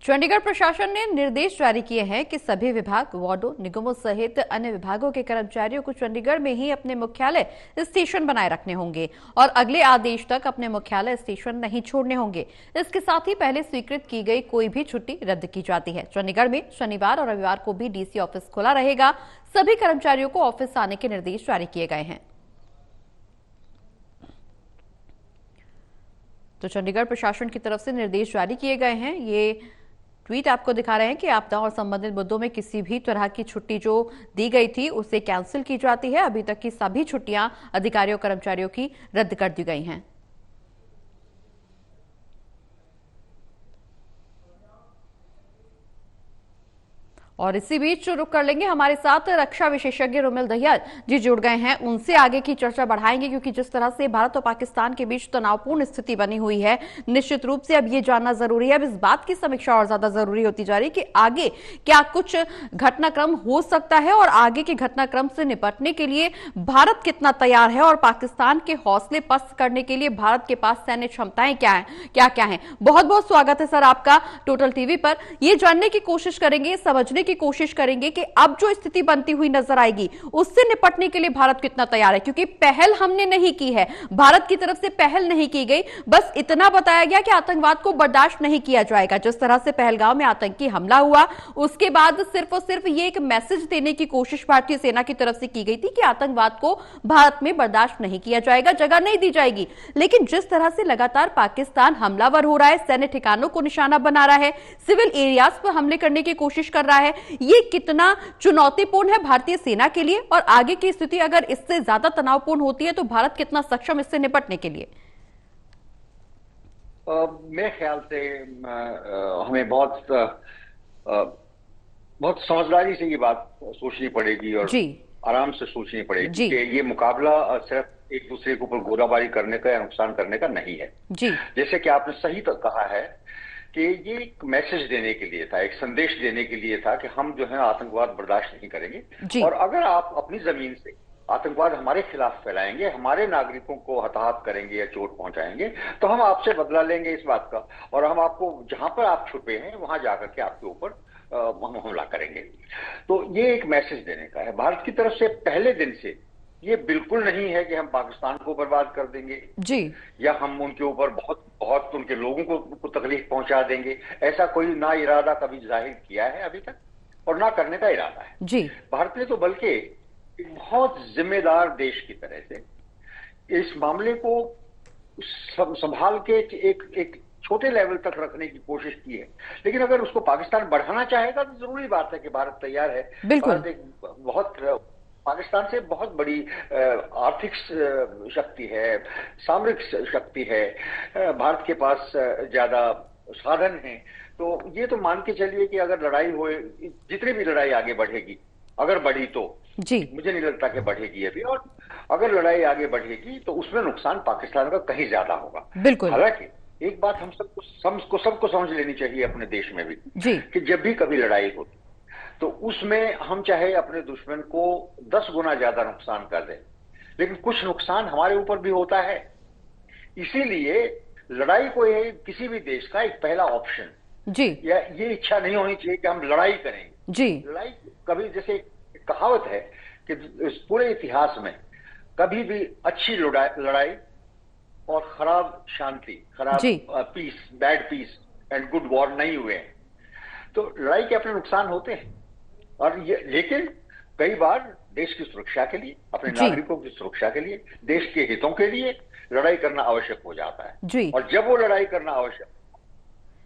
चंडीगढ़ प्रशासन ने निर्देश जारी किए हैं कि सभी विभाग, वार्डों, निगमों सहित अन्य विभागों के कर्मचारियों को चंडीगढ़ में ही अपने मुख्यालय स्टेशन बनाए रखने होंगे और अगले आदेश तक अपने मुख्यालय स्टेशन नहीं छोड़ने होंगे। इसके साथ ही पहले स्वीकृत की गई कोई भी छुट्टी रद्द की जाती है। चंडीगढ़ में शनिवार और रविवार को भी डीसी ऑफिस खुला रहेगा। सभी कर्मचारियों को ऑफिस आने के निर्देश जारी किए गए हैं। तो चंडीगढ़ प्रशासन की तरफ से निर्देश जारी किए गए हैं। ये ट्वीट आपको दिखा रहे हैं कि आपदा और संबंधित मुद्दों में किसी भी तरह की छुट्टी जो दी गई थी उसे कैंसिल की जाती है। अभी तक की सभी छुट्टियां अधिकारियों कर्मचारियों की रद्द कर दी गई हैं। और इसी बीच रुक कर लेंगे, हमारे साथ रक्षा विशेषज्ञ रोमिल दहिया जी जुड़ गए हैं। उनसे आगे की चर्चा बढ़ाएंगे, क्योंकि जिस तरह से भारत और पाकिस्तान के बीच तनावपूर्ण स्थिति बनी हुई है, निश्चित रूप से अब ये जानना जरूरी है, अब इस बात की समीक्षा और ज्यादा जरूरी होती जा रही है कि आगे क्या कुछ घटनाक्रम हो सकता है और आगे के घटनाक्रम से निपटने के लिए भारत कितना तैयार है और पाकिस्तान के हौसले पस्त करने के लिए भारत के पास सैन्य क्षमताएं क्या है। बहुत बहुत स्वागत है सर आपका टोटल टीवी पर। ये जानने की कोशिश करेंगे, समझने की कोशिश करेंगे कि अब जो स्थिति बनती हुई नजर आएगी उससे निपटने के लिए भारत कितना तैयार है, क्योंकि पहल हमने नहीं की है, भारत की तरफ से पहल नहीं की गई। बस इतना बताया गया कि आतंकवाद को बर्दाश्त नहीं किया जाएगा। जिस तरह से पहलगाम में आतंकी हमला हुआ, उसके बाद सिर्फ और सिर्फ ये एक मैसेज देने की कोशिश भारतीय सेना की तरफ से की गई थी कि आतंकवाद को भारत में बर्दाश्त नहीं किया जाएगा, जगह नहीं दी जाएगी। लेकिन जिस तरह से लगातार पाकिस्तान हमलावर हो रहा है, सैन्य ठिकानों को निशाना बना रहा है, सिविल एरियाज पर हमले करने की कोशिश कर रहा है, ये कितना चुनौतीपूर्ण है भारतीय सेना के लिए और आगे की स्थिति अगर इससे ज्यादा तनावपूर्ण होती है तो भारत कितना सक्षम इससे निपटने के लिए? मेरे ख्याल से हमें बहुत समझदारी से ये बात सोचनी पड़ेगी और आराम से सोचनी पड़ेगी कि ये मुकाबला सिर्फ एक दूसरे के ऊपर गोलाबारी करने का या नुकसान करने का नहीं है। जैसे कि आपने सही तो कहा है कि ये एक मैसेज देने के लिए था, एक संदेश देने के लिए था कि हम जो है आतंकवाद बर्दाश्त नहीं करेंगे और अगर आप अपनी जमीन से आतंकवाद हमारे खिलाफ फैलाएंगे, हमारे नागरिकों को हताहत करेंगे या चोट पहुंचाएंगे, तो हम आपसे बदला लेंगे इस बात का और हम आपको जहां पर आप छुपे हैं वहां जाकर के आपके ऊपर हम हमला करेंगे। तो ये एक मैसेज देने का है। भारत की तरफ से पहले दिन से ये बिल्कुल नहीं है कि हम पाकिस्तान को बर्बाद कर देंगे या हम उनके ऊपर बहुत उनके लोगों को तकलीफ पहुंचा देंगे। ऐसा कोई ना इरादा कभी जाहिर किया है अभी तक और ना करने का इरादा है। भारत ने तो बल्कि एक बहुत जिम्मेदार देश की तरह से इस मामले को संभाल के एक छोटे लेवल तक रखने की कोशिश की है। लेकिन अगर उसको पाकिस्तान बढ़ाना चाहेगा तो जरूरी बात है कि भारत तैयार है। भारत एक पाकिस्तान से बहुत बड़ी आर्थिक शक्ति है, सामरिक शक्ति है, भारत के पास ज्यादा साधन हैं। तो ये तो मान के चलिए कि अगर लड़ाई होए, जितनी भी लड़ाई आगे बढ़ेगी, अगर बढ़ी तो मुझे नहीं लगता कि बढ़ेगी अभी, और अगर लड़ाई आगे बढ़ेगी तो उसमें नुकसान पाकिस्तान का कहीं ज्यादा होगा। हालांकि एक बात हम सबको समझ लेनी चाहिए अपने देश में भी कि जब भी कभी लड़ाई होती तो उसमें हम चाहे अपने दुश्मन को 10 गुना ज्यादा नुकसान कर दें, लेकिन कुछ नुकसान हमारे ऊपर भी होता है। इसीलिए लड़ाई को किसी भी देश का एक पहला ऑप्शन या ये इच्छा नहीं होनी चाहिए कि हम लड़ाई करेंगे। लड़ाई कभी, जैसे कहावत है कि इस पूरे इतिहास में कभी भी अच्छी लड़ाई और खराब शांति, खराब peace, bad peace and good war नहीं हुए हैं। तो लड़ाई के अपने नुकसान होते हैं और लेकिन कई बार देश की सुरक्षा के लिए, अपने नागरिकों की सुरक्षा के लिए, देश के हितों के लिए लड़ाई करना आवश्यक हो जाता है। और जब वो लड़ाई करना आवश्यक,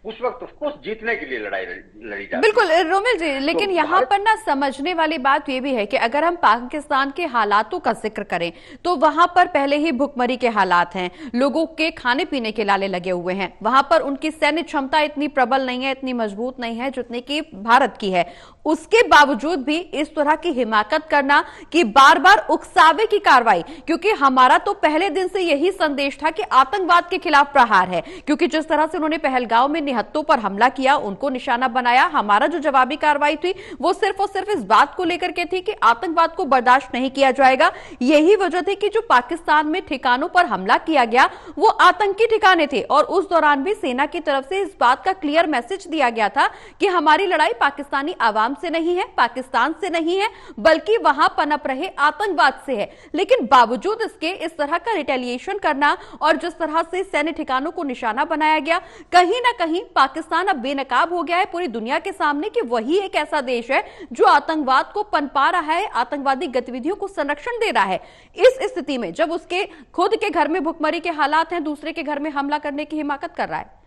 उस वक्त उसको जीतने के लिए लड़ाई लड़ी जाती है। बिल्कुल रोमिल जी, लेकिन तो यहाँ पर ना समझने वाली बात ये भी है कि अगर हम पाकिस्तान के हालातों का जिक्र करें तो वहां पर पहले ही भुखमरी के हालात हैं, लोगों के खाने पीने के लाले लगे हुए हैं, वहां पर उनकी सैन्य क्षमता इतनी प्रबल नहीं है, इतनी मजबूत नहीं है जितनी की भारत की है। उसके बावजूद भी इस तरह की हिमाकत करना कि बार बार उकसावे की कार्रवाई, क्योंकि हमारा तो पहले दिन से यही संदेश था कि आतंकवाद के खिलाफ प्रहार है, क्योंकि जिस तरह से उन्होंने पहलगाम में निहत्तों पर हमला किया, उनको निशाना बनाया। हमारा जो जवाबी कार्रवाई थी वो सिर्फ और सिर्फ इस बात को लेकर के थी कि आतंकवाद को बर्दाश्त नहीं किया जाएगा। यही वजह थी कि जो पाकिस्तान में ठिकानों पर हमला किया गया वो आतंकी ठिकाने थे, और उस दौरान भी सेना की तरफ से इस बात का क्लियर मैसेज दिया गया था कि हमारी लड़ाई पाकिस्तानी आवाम से नहीं है, पाकिस्तान से नहीं है, बल्कि वहां पनप रहे आतंकवाद से है। लेकिन बावजूद इसके इस तरह का रिटेलिएशन करना और जिस तरह से सैन्य ठिकानों को निशाना बनाया गया, कहीं ना कहीं पाकिस्तान अब बेनकाब हो गया है पूरी दुनिया के सामने कि वही एक ऐसा देश है जो आतंकवाद को पनपा रहा है, आतंकवादी गतिविधियों को संरक्षण दे रहा है। इस स्थिति में जब उसके खुद के घर में भुखमरी के हालात हैं, दूसरे के घर में हमला करने की हिमाकत कर रहा है।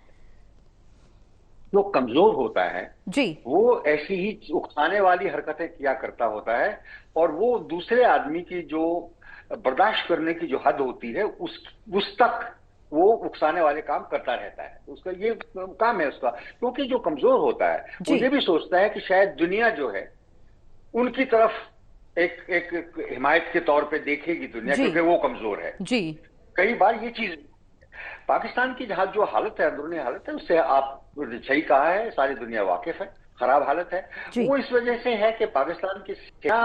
जो कमजोर होता है जी, वो ऐसी ही उकसाने वाली हरकतें किया करता होता है, और वो दूसरे आदमी की जो बर्दाश्त करने की जो हद होती है उस तक वो उकसाने वाले काम करता रहता है। उसका ये काम है उसका, क्योंकि जो कमजोर होता है वो ये भी सोचता है कि शायद दुनिया जो है उनकी तरफ एक हिमायत के तौर पे देखेगी दुनिया, क्योंकि वो कमजोर है। जी, कई बार ये चीज पाकिस्तान की जहां जो हालत है, अंदरूनी हालत है, उससे आप सही कहा है, सारी दुनिया वाकिफ है, खराब हालत है। वो इस वजह से है कि पाकिस्तान की सेना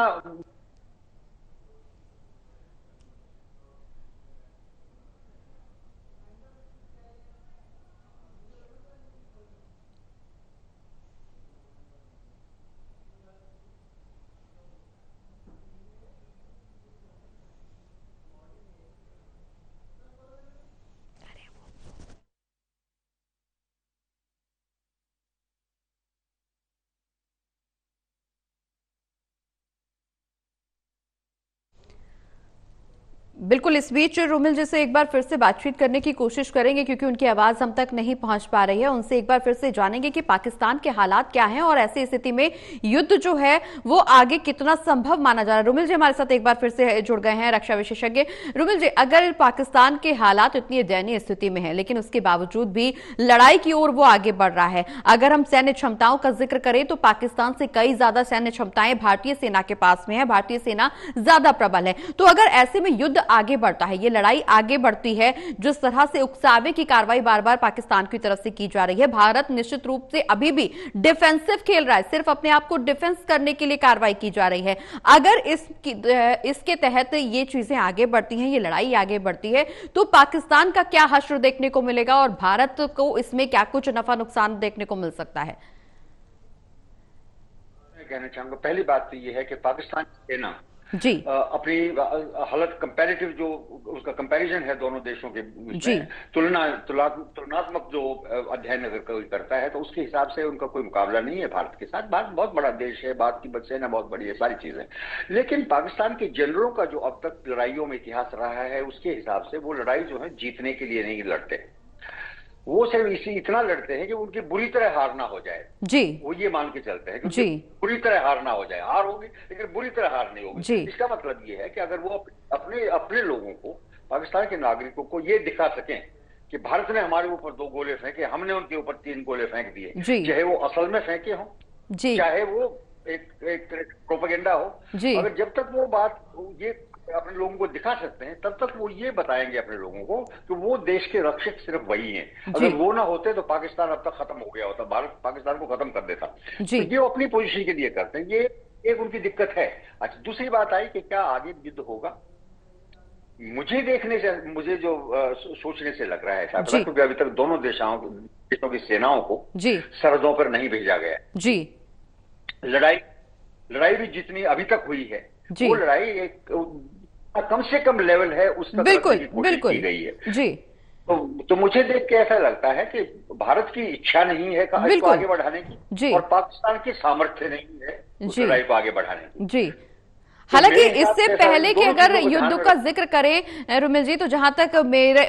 बिल्कुल। इस बीच रोमिल जी से एक बार फिर से बातचीत करने की कोशिश करेंगे क्योंकि उनकी आवाज हम तक नहीं पहुंच पा रही है। उनसे एक बार फिर से जानेंगे कि पाकिस्तान के हालात क्या हैं और ऐसी स्थिति में युद्ध जो है वो आगे कितना संभव माना जा रहा है। रोमिल जी हमारे साथ एक बार फिर से जुड़ गए हैं, रक्षा विशेषज्ञ। रोमिल जी, अगर पाकिस्तान के हालात इतनी दयनीय स्थिति में है लेकिन उसके बावजूद भी लड़ाई की ओर वो आगे बढ़ रहा है, अगर हम सैन्य क्षमताओं का जिक्र करें तो पाकिस्तान से कई ज्यादा सैन्य क्षमताएं भारतीय सेना के पास में है, भारतीय सेना ज्यादा प्रबल है। तो अगर ऐसे में युद्ध आगे बढ़ता है, ये लड़ाई आगे बढ़ती है, जिस तरह से उकसावे की कार्रवाई बार बार पाकिस्तान की तरफ से की जा रही है, भारत निश्चित रूप से अभी भी डिफेंसिव खेल रहा है, सिर्फ अपने आप को डिफेंस करने के लिए कार्रवाई की जा रही है। अगर इसके तहत ये चीजें आगे बढ़ती हैं, ये लड़ाई आगे बढ़ती है, तो पाकिस्तान का क्या हश्र देखने को मिलेगा और भारत को इसमें क्या कुछ नफा नुकसान देखने को मिल सकता है? मैं कहना चाहूंगा, पहली बात तो ये है कि पाकिस्तान की सेना जी अपनी हालत कंपैरेटिव जो उसका कंपैरिजन है दोनों देशों के जी तुलनात्मक जो अध्ययन अगर कोई करता है तो उसके हिसाब से उनका कोई मुकाबला नहीं है भारत के साथ। भारत बहुत बड़ा देश है, भारत की सेना बहुत बड़ी है, सारी चीजें। लेकिन पाकिस्तान के जनरलों का जो अब तक लड़ाइयों में इतिहास रहा है उसके हिसाब से वो लड़ाई जो है जीतने के लिए नहीं लड़ते, वो सिर्फ इतना लड़ते हैं कि उनकी बुरी तरह हार ना हो जाए। जी, वो ये मान के चलते हैं कि बुरी तरह हार ना हो जाए। हार होगी लेकिन बुरी तरह हार नहीं होगी। इसका मतलब ये है कि अगर वो अपने लोगों को, पाकिस्तान के नागरिकों को ये दिखा सकें कि भारत ने हमारे ऊपर 2 गोले फेंके, हमने उनके ऊपर 3 गोले फेंक दिए, चाहे वो असल में फेंके हों, चाहे वो एक प्रोपेगेंडा हो, अगर जब तक वो बात ये अपने लोगों को दिखा सकते हैं तब तक वो ये बताएंगे अपने लोगों को कि वो देश के रक्षक सिर्फ वही हैं। अगर वो ना होते तो पाकिस्तान अब तक खत्म हो गया होता, भारत पाकिस्तान को खत्म कर देता। तो ये अपनी पोजीशन के लिए करते हैं, ये एक उनकी दिक्कत है। अच्छा, दूसरी बात आई कि क्या आगे युद्ध होगा। मुझे जो सोचने से लग रहा है ऐसा, क्योंकि अभी तक दोनों देशों की सेनाओं को सरहदों पर नहीं भेजा गया जी। लड़ाई भी जितनी अभी तक हुई है वो लड़ाई एक कम से कम लेवल है उस तक बिल्कुल की गई है जी। तो मुझे देख के ऐसा लगता है कि भारत की इच्छा नहीं है इसको आगे बढ़ाने की और पाकिस्तान की सामर्थ्य नहीं है उस लड़ाई को आगे बढ़ाने की जी। हालांकि इससे पहले कि अगर युद्ध का जिक्र करें रोमिल जी, तो जहां तक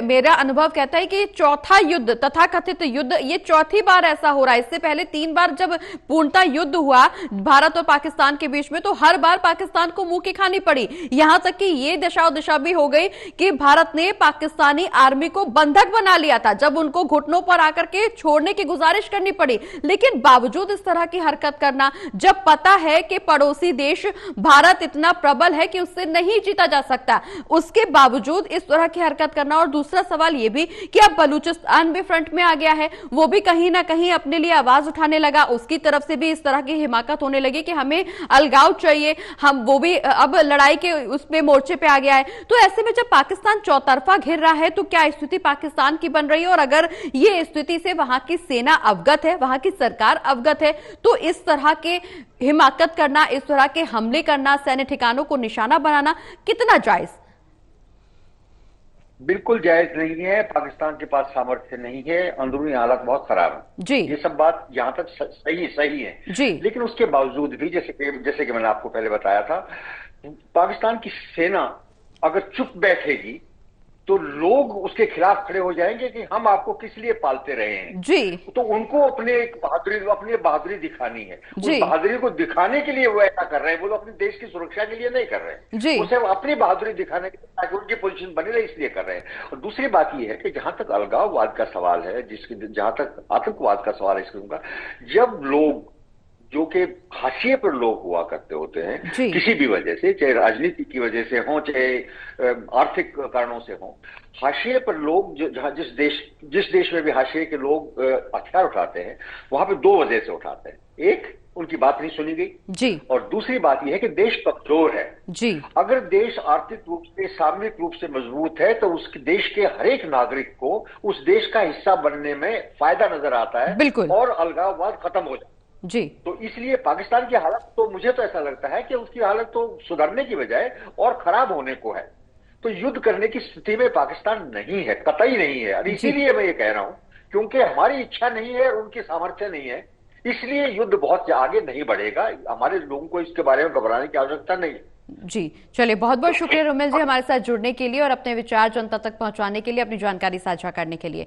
मेरा अनुभव कहता है कि चौथा युद्ध, तथाकथित युद्ध, ये चौथी बार ऐसा हो रहा है। इससे पहले 3 बार जब पूर्णतः युद्ध हुआ भारत और पाकिस्तान के बीच में, तो हर बार पाकिस्तान को मुंह की खानी पड़ी। यहां तक कि ये दशा भी हो गई कि भारत ने पाकिस्तानी आर्मी को बंधक बना लिया था, जब उनको घुटनों पर आकर के छोड़ने की गुजारिश करनी पड़ी। लेकिन बावजूद इस तरह की हरकत करना, जब पता है कि पड़ोसी देश भारत इतना इतना प्रबल है कि उससे नहीं जीता जा सकता, उसके बावजूद इस तरह की हरकत करना। और दूसरा सवाल ये भी कि अब बलूचिस्तान भी फ्रंट में आ गया है, वो भी कहीं ना कहीं अपने लिए आवाज उठाने लगा, उसकी तरफ से भी इस तरह की हिमाकत होने लगी कि हमें अलगाव चाहिए, हम वो भी अब लड़ाई के उसमें मोर्चे पे आ गया है। तो ऐसे में जब पाकिस्तान चौतरफा घिर रहा है तो क्या स्थिति पाकिस्तान की बन रही है? और अगर ये स्थिति से वहां की सेना अवगत है, वहां की सरकार अवगत है, तो इस तरह के हिमाकत करना, इस तरह के हमले करना, सैन्य ठिकानों को निशाना बनाना कितना जायज? बिल्कुल जायज नहीं है। पाकिस्तान के पास सामर्थ्य नहीं है, अंदरूनी हालात बहुत खराब है जी, ये सब बात जहां तक सही है जी। लेकिन उसके बावजूद भी जैसे कि मैंने आपको पहले बताया था, पाकिस्तान की सेना अगर चुप बैठेगी तो लोग उसके खिलाफ खड़े हो जाएंगे कि हम आपको किस लिए पालते रहे हैं जी। तो उनको अपनी बहादुरी दिखानी है। उस बहादुरी को दिखाने के लिए वो ऐसा कर रहे हैं, वो अपने देश की सुरक्षा के लिए नहीं कर रहे हैं, उसे अपनी बहादुरी दिखाने के लिए ताकि उनकी पोजीशन बनी रहे इसलिए कर रहे हैं। और दूसरी बात यह है कि जहां तक अलगाववाद का सवाल है, जहां तक आतंकवाद का सवाल है इसका, जब लोग जो कि हाशिए पर लोग हुआ करते होते हैं किसी भी वजह से, चाहे राजनीति की वजह से हो, चाहे आर्थिक कारणों से हो, हाशिए पर लोग जहां जिस देश में भी हाशिए के लोग हथियार उठाते हैं वहां पे दो वजह से उठाते हैं। एक, उनकी बात नहीं सुनी गई जी, और दूसरी बात यह है कि देश कमजोर है जी। अगर देश आर्थिक रूप से, सामरिक रूप से मजबूत है तो उस देश के हर एक नागरिक को उस देश का हिस्सा बनने में फायदा नजर आता है, बिल्कुल, और अलगाववाद खत्म हो जाता है जी। तो इसलिए पाकिस्तान की हालत, तो मुझे तो ऐसा लगता है कि उसकी हालत तो सुधरने की बजाय और खराब होने को है। तो युद्ध करने की स्थिति में पाकिस्तान नहीं है, कतई नहीं है। और इसीलिए मैं ये कह रहा हूं, क्योंकि हमारी इच्छा नहीं है और उनकी सामर्थ्य नहीं है, इसलिए युद्ध बहुत आगे नहीं बढ़ेगा। हमारे लोगों को इसके बारे में घबराने की आवश्यकता नहीं है जी। चलिए, बहुत बहुत शुक्रिया रोमिल जी हमारे साथ जुड़ने के लिए और अपने विचार जनता तक पहुंचाने के लिए, अपनी जानकारी साझा करने के लिए।